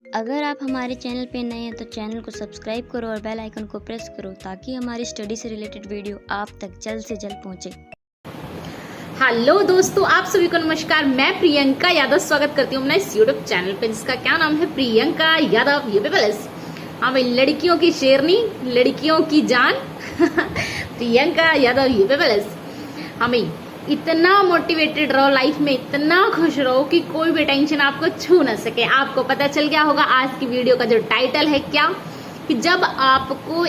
अगर आप हमारे चैनल पे नए हैं तो चैनल को सब्सक्राइब करो और बेल आइकन को प्रेस करो ताकि हमारी स्टडी से रिलेटेड वीडियो आप तक जल्द से जल्द पहुंचे। हेलो दोस्तों, आप सभी को नमस्कार। मैं प्रियंका यादव स्वागत करती हूँ अपना इस यूट्यूब चैनल पे जिसका क्या नाम है प्रियंका यादव यूपी प्लस। हाँ भाई, लड़कियों की शेरनी, लड़कियों की जान प्रियंका यादव यूपी प्लस। हाँ भाई, इतना मोटिवेटेड रहो लाइफ में, इतना खुश रहो कि कोई भी टेंशन आपको छू ना सके। आपको पता चल गया होगा आज की वीडियो का जो टाइटल है क्या, कि जब आपको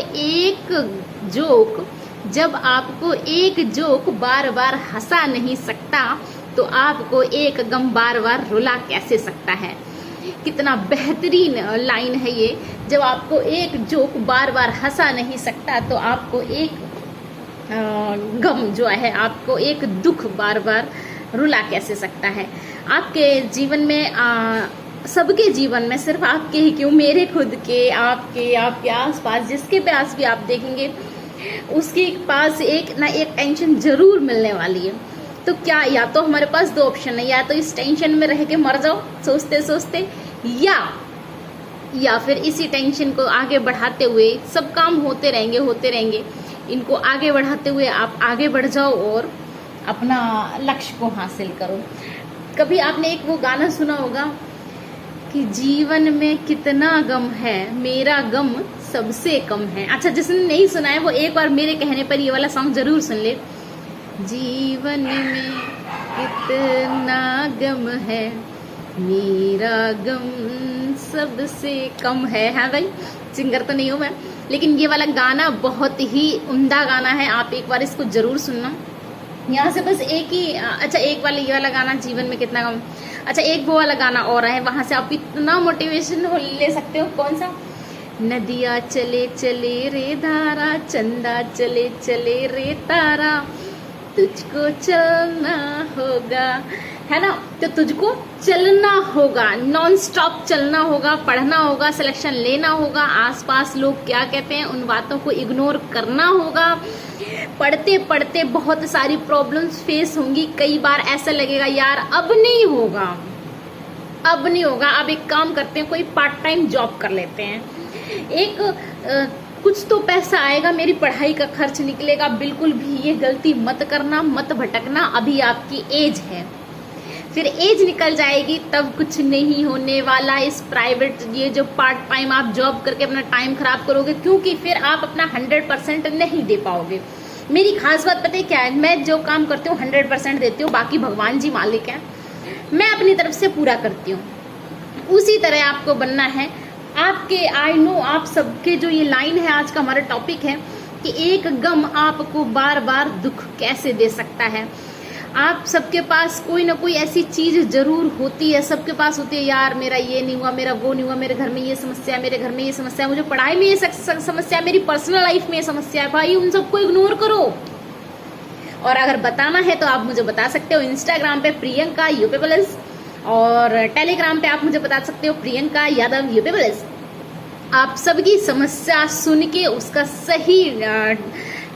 एक जोक बार बार हंसा नहीं सकता तो आपको एक गम बार बार रुला कैसे सकता है। कितना बेहतरीन लाइन है ये। जब आपको एक जोक बार बार हंसा नहीं सकता तो आपको एक गम जो है, आपको एक दुख बार बार रुला कैसे सकता है। आपके जीवन में सबके जीवन में, सिर्फ आपके ही क्यों, मेरे खुद के, आपके आसपास जिसके पास भी आप देखेंगे उसके पास एक ना एक टेंशन जरूर मिलने वाली है। तो क्या, या तो हमारे पास दो ऑप्शन है, या तो इस टेंशन में रह के मर जाओ सोचते सोचते, या फिर इसी टेंशन को आगे बढ़ाते हुए सब काम होते रहेंगे, इनको आगे बढ़ाते हुए आप आगे बढ़ जाओ और अपना लक्ष्य को हासिल करो। कभी आपने एक वो गाना सुना होगा कि जीवन में कितना गम है, मेरा गम सबसे कम है। अच्छा, जिसने नहीं सुना है वो एक बार मेरे कहने पर ये वाला सॉन्ग जरूर सुन ले। जीवन में कितना गम है, मेरा गम सबसे कम है। हाँ भाई, सिंगर तो नहीं हूँ मैं, लेकिन ये वाला गाना बहुत ही उम्दा गाना है। आप एक बार इसको जरूर सुनना। यहाँ से बस एक ही, अच्छा एक वाला ये वाला गाना, जीवन में कितना कम। अच्छा, एक वो वाला गाना और है, वहां से आप इतना मोटिवेशन ले सकते हो। कौन सा? नदिया चले चले रे धारा, चंदा चले चले रे तारा, तुझको चलना होगा, है ना। तो तुझको चलना होगा, नॉन स्टॉप चलना होगा, पढ़ना होगा, सिलेक्शन लेना होगा, आसपास लोग क्या कहते हैं उन बातों को इग्नोर करना होगा। पढ़ते पढ़ते बहुत सारी प्रॉब्लम्स फेस होंगी। कई बार ऐसा लगेगा यार अब नहीं होगा। अब एक काम करते हैं, कोई पार्ट टाइम जॉब कर लेते हैं, कुछ तो पैसा आएगा, मेरी पढ़ाई का खर्च निकलेगा। बिल्कुल भी ये गलती मत करना, मत भटकना। अभी आपकी एज है, फिर एज निकल जाएगी तब कुछ नहीं होने वाला। इस प्राइवेट, ये जो पार्ट टाइम आप जॉब करके अपना टाइम खराब करोगे, क्योंकि फिर आप अपना 100% नहीं दे पाओगे। मेरी खास बात पता है क्या है, मैं जो काम करती हूँ 100% देती हूँ, बाकी भगवान जी मालिक हैं, मैं अपनी तरफ से पूरा करती हूँ। उसी तरह आपको बनना है। आपके, आई नो आप सबके जो ये लाइन है, आज का हमारा टॉपिक है कि एक गम आपको बार बार दुख कैसे दे सकता है। आप सबके पास कोई ना कोई ऐसी चीज जरूर होती है, सबके पास होती है। यार मेरा ये नहीं हुआ, मेरा वो नहीं हुआ, मेरे घर में ये समस्या है, मेरे घर में ये समस्या है, मुझे पढ़ाई में ये समस्या है, मेरी पर्सनल लाइफ में ये समस्या है। भाई उन सबको इग्नोर करो, और अगर बताना है तो आप मुझे बता सकते हो इंस्टाग्राम पे प्रियंका यूपी प्लस, और टेलीग्राम पे आप मुझे बता सकते हो प्रियंका यादव यूपी प्लस। आप सबकी समस्या सुन के उसका सही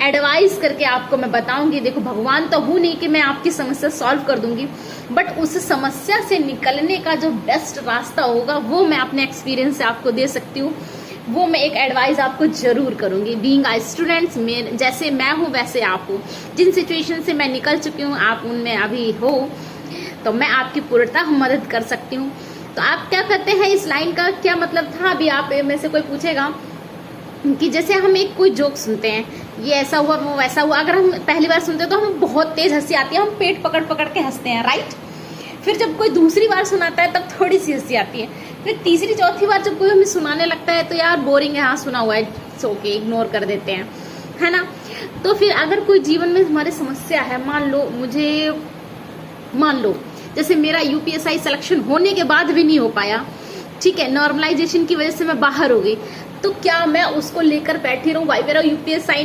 एडवाइस करके आपको मैं बताऊंगी। देखो, भगवान तो हूं नहीं कि मैं आपकी समस्या सॉल्व कर दूंगी, बट उस समस्या से निकलने का जो बेस्ट रास्ता होगा वो मैं अपने एक्सपीरियंस से आपको दे सकती हूँ। वो मैं एक एडवाइस आपको जरूर करूंगी। बीइंग आ स्टूडेंट्स, जैसे मैं हूँ वैसे आप हो। जिन सिचुएशन से मैं निकल चुकी हूँ आप उनमें अभी हो, तो मैं आपकी पूर्णतः मदद कर सकती हूँ। तो आप क्या करते हैं, इस लाइन का क्या मतलब था। अभी आप में से कोई पूछेगा कि जैसे हम एक कोई जोक सुनते हैं, ये ऐसा हुआ वो वैसा हुआ, अगर हम पहली बार सुनते हैं तो हमें बहुत तेज हंसी आती है, हम पेट पकड़ पकड़ के हंसते हैं, राइट। फिर जब कोई दूसरी बार सुनाता है तब थोड़ी सी हंसी आती है। फिर तीसरी चौथी बार जब कोई हमें सुनाने लगता है तो यार बोरिंग है, हाँ सुना हुआ है, सो के इग्नोर कर देते हैं, है ना। तो फिर अगर कोई जीवन में हमारी समस्या है, मान लो जैसे मेरा यूपीएसआई सिलेक्शन होने के बाद भी नहीं हो पाया, ठीक है, नॉर्मलाइजेशन की वजह से मैं बाहर हो गई, तो क्या मैं उसको लेकर बैठी रहूं, भाई मेरा यूपीएसआई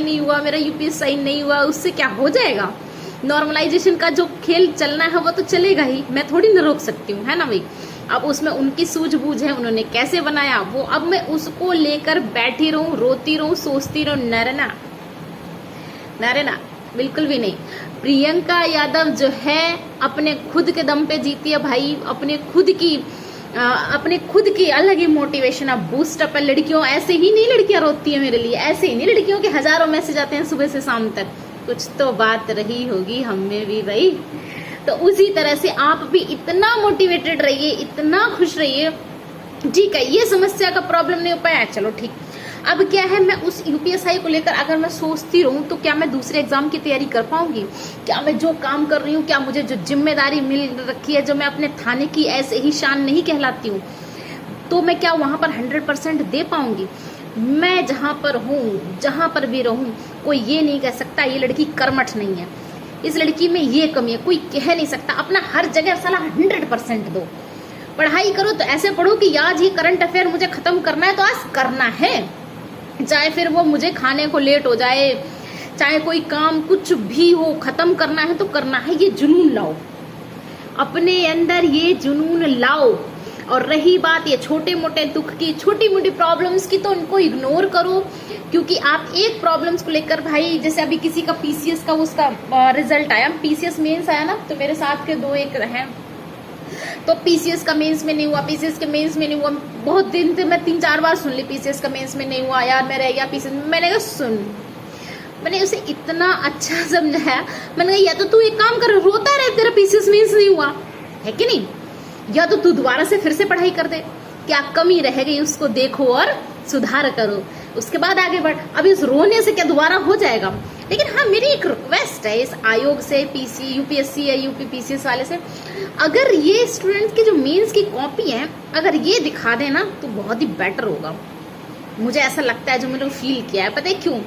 नहीं हुआ, उससे क्या हो जाएगा। नॉर्मलाइजेशन का जो खेल चलना है वो तो चलेगा ही, मैं थोड़ी ना रोक सकती हूँ, है ना भाई। अब उसमें उनकी सूझबूझ है, उन्होंने कैसे बनाया वो, अब मैं उसको लेकर बैठी रहूं, रोती रहूं, सोचती रहूं, नरेना बिल्कुल भी नहीं। प्रियंका यादव जो है अपने खुद के दम पे जीती है भाई, अपने खुद की अपने खुद की अलग ही मोटिवेशन अब बूस्ट अप है। लड़कियों ऐसे ही नहीं लड़कियां रोती है मेरे लिए, ऐसे ही नहीं लड़कियों के हजारों मैसेज आते हैं सुबह से शाम तक। कुछ तो बात रही होगी हम में भी भाई। तो उसी तरह से आप भी इतना मोटिवेटेड रहिए, इतना खुश रहिए। ठीक है, ये समस्या का प्रॉब्लम नहीं हो पाया, चलो ठीक। अब क्या है, मैं उस यूपीएसआई को लेकर अगर मैं सोचती रहूं तो क्या मैं दूसरे एग्जाम की तैयारी कर पाऊंगी? क्या मैं जो काम कर रही हूँ, क्या मुझे जो जिम्मेदारी मिल रखी है, जो मैं अपने थाने की ऐसे ही शान नहीं कहलाती हूँ, तो मैं क्या वहां पर 100% दे पाऊंगी? मैं जहां पर हूँ, जहां पर भी रहूं, कोई ये नहीं कह सकता ये लड़की कर्मठ नहीं है, इस लड़की में ये कमी है, कोई कह नहीं सकता। अपना हर जगह साला 100% दो। पढ़ाई करो तो ऐसे पढ़ो कि आज ये करंट अफेयर मुझे खत्म करना है तो आज करना है, चाहे फिर वो मुझे खाने को लेट हो जाए, चाहे कोई काम कुछ भी हो, खत्म करना है तो करना है। ये जुनून लाओ, अपने अंदर ये जुनून लाओ। और रही बात ये छोटे मोटे दुख की, छोटी मोटी प्रॉब्लम्स की, तो उनको इग्नोर करो। क्योंकि आप एक प्रॉब्लम्स को लेकर भाई, जैसे अभी किसी का पीसीएस का उसका रिजल्ट आया, पीसीएस मेंस आया ना, तो मेरे साथ के 2 एक हैं, तो पीसीएस का मेंस में नहीं हुआ, पीसीएस के मेंस में नहीं हुआ। बहुत दिन से मैं 3-4 बार सुन ली पीसीएस का मेंस में नहीं हुआ, यार मैं रह गया पीसीएस। मैंने कहा सुन, मैंने उसे इतना अच्छा समझाया, मैंने कहा या तो तू एक काम कर, रोता रहे तेरा पीसीएस मेंस नहीं हुआ है कि नहीं, या तो तू दोबारा से फिर से पढ़ाई कर दे, क्या कमी रह गई उसको देखो और सुधार करो, उसके बाद आगे बढ़। अभी उस रोने से क्या दोबारा हो जाएगा? लेकिन हाँ, मेरी एक रिक्वेस्ट है इस आयोग से, पीसी यूपीएससी या यूपी पीसीएस वाले से, अगर ये स्टूडेंट्स की जो मेंस की कॉपी है अगर ये दिखा देना तो बहुत ही बेटर होगा। मुझे ऐसा लगता है, जो मैंने फील किया है, पता है क्यों?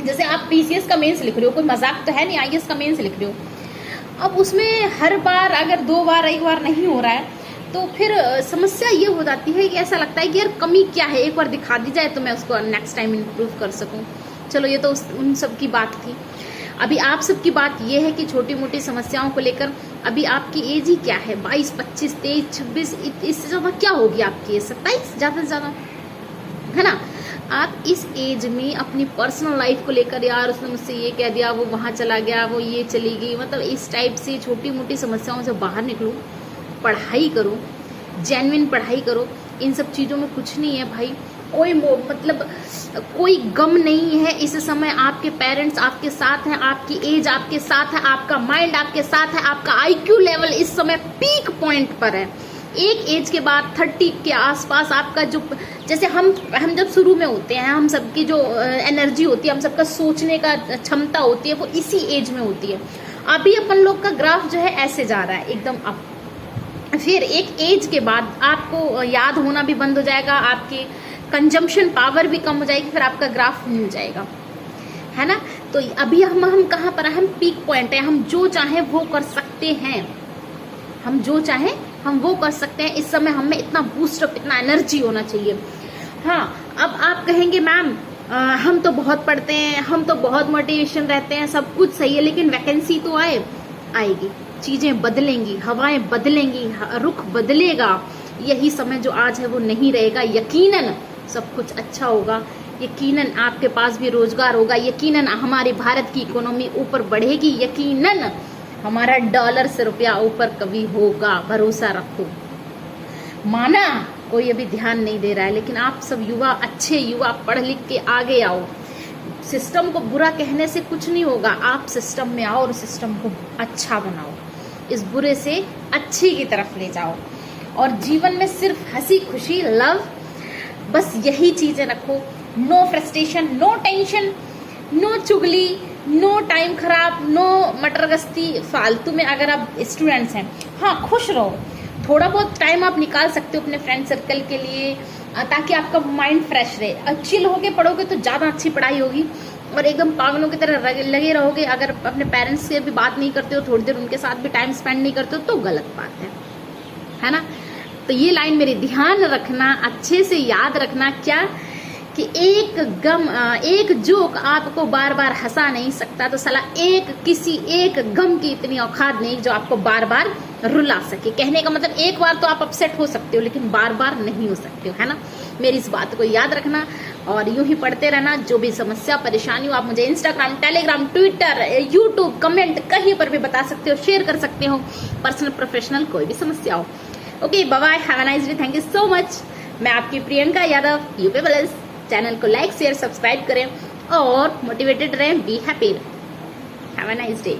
जैसे आप पीसीएस का मेंस लिख रहे हो, कोई मजाक तो है नहीं, आईएएस का मेंस लिख रहे हो, अब उसमें हर बार अगर 2 बार 1 बार नहीं हो रहा है तो फिर समस्या ये हो जाती है कि ऐसा लगता है कि यार कमी क्या है, एक बार दिखा दी जाए तो मैं उसको नेक्स्ट टाइम इम्प्रूव कर सकूं। चलो ये तो उन सब की बात थी। अभी आप सबकी बात ये है कि छोटी मोटी समस्याओं को लेकर, अभी आपकी एज ही क्या है, 22, 25, 23, 26, इससे ज्यादा क्या होगी आपकी? 27 ज्यादा से ज्यादा, है ना? आप इस एज में अपनी पर्सनल लाइफ को लेकर, यार उसने मुझसे ये कह दिया, वो वहां चला गया, वो ये चली गई, मतलब इस टाइप से छोटी मोटी समस्याओं से बाहर निकलो, पढ़ाई करो, जेन्युइन पढ़ाई करो। इन सब चीजों में कुछ नहीं है भाई, कोई मतलब कोई गम नहीं है इस समय। आपके पेरेंट्स आपके साथ हैं, आपकी एज आपके साथ है, आपका माइंड आपके साथ है, आपका आईक्यू लेवल इस समय पीक पॉइंट पर है। एक एज के बाद 30 के आसपास आपका जो, जैसे हम जब शुरू में होते हैं, हम सबकी जो एनर्जी होती है, हम सबका सोचने का क्षमता होती है, वो इसी एज में होती है। अभी अपन लोग का ग्राफ जो है ऐसे जा रहा है एकदम अप। फिर एक एज के बाद आपको याद होना भी बंद हो जाएगा, आपकी कंजम्पशन पावर भी कम हो जाएगी, फिर आपका ग्राफ मिल जाएगा, है ना? तो अभी हम कहाँ पर हैं? हम पीक पॉइंट है, हम जो चाहे वो कर सकते हैं, हम जो चाहे हम वो कर सकते हैं। इस समय हमें इतना बूस्टअप, इतना एनर्जी होना चाहिए। हाँ, अब आप कहेंगे मैम हम तो बहुत पढ़ते हैं, हम तो बहुत मोटिवेशन रहते हैं, सब कुछ सही है, लेकिन वैकेंसी तो आएगी, चीजें बदलेंगी, हवाएं बदलेंगी, रुख बदलेगा। यही समय जो आज है वो नहीं रहेगा। यकीनन सब कुछ अच्छा होगा, यकीनन आपके पास भी रोजगार होगा, यकीनन हमारे भारत की इकोनॉमी ऊपर बढ़ेगी, यकीनन हमारा डॉलर से रुपया ऊपर कभी होगा, भरोसा रखो। माना कोई अभी ध्यान नहीं दे रहा है, लेकिन आप सब युवा, अच्छे युवा, पढ़ लिख के आगे आओ। सिस्टम को बुरा कहने से कुछ नहीं होगा, आप सिस्टम में आओ और सिस्टम को अच्छा बनाओ, इस बुरे से अच्छे की तरफ ले जाओ, और जीवन में सिर्फ हंसी खुशी, लव, बस यही चीजें रखो। No frustration, no tension, no चुगली, नो टाइम खराब, नो मटरगस्ती फालतू में। अगर आप स्टूडेंट्स हैं, हाँ खुश रहो, थोड़ा बहुत टाइम आप निकाल सकते हो अपने फ्रेंड सर्कल के लिए, ताकि आपका माइंड फ्रेश रहे। चिल होके पढ़ोगे तो ज्यादा अच्छी पढ़ाई होगी, और एकदम पागलों की तरह लगे रहोगे, अगर अपने पेरेंट्स से भी बात नहीं करते हो, थोड़ी देर उनके साथ भी टाइम स्पेंड नहीं करते हो, तो गलत बात है ना? तो ये लाइन मेरी ध्यान रखना, अच्छे से याद रखना, क्या कि एक जोक आपको बार बार हंसा नहीं सकता, तो साला किसी एक गम की इतनी औकात नहीं जो आपको बार बार रुला सके। कहने का मतलब एक बार तो आप अपसेट हो सकते हो, लेकिन बार बार नहीं हो सकते हो, है ना? मेरी इस बात को याद रखना, और यूं ही पढ़ते रहना। जो भी समस्या परेशानी हो, आप मुझे Instagram, Telegram, Twitter, YouTube, comment कहीं पर भी बता सकते हो, शेयर कर सकते हो, पर्सनल प्रोफेशनल कोई भी समस्या हो। Okay bye bye, have a nice day, thank you so much. मैं आपकी Priyanka Yadav, UP plus. Channel को लाइक शेयर सब्सक्राइब करें और मोटिवेटेड रहें, be happy. Have a nice day.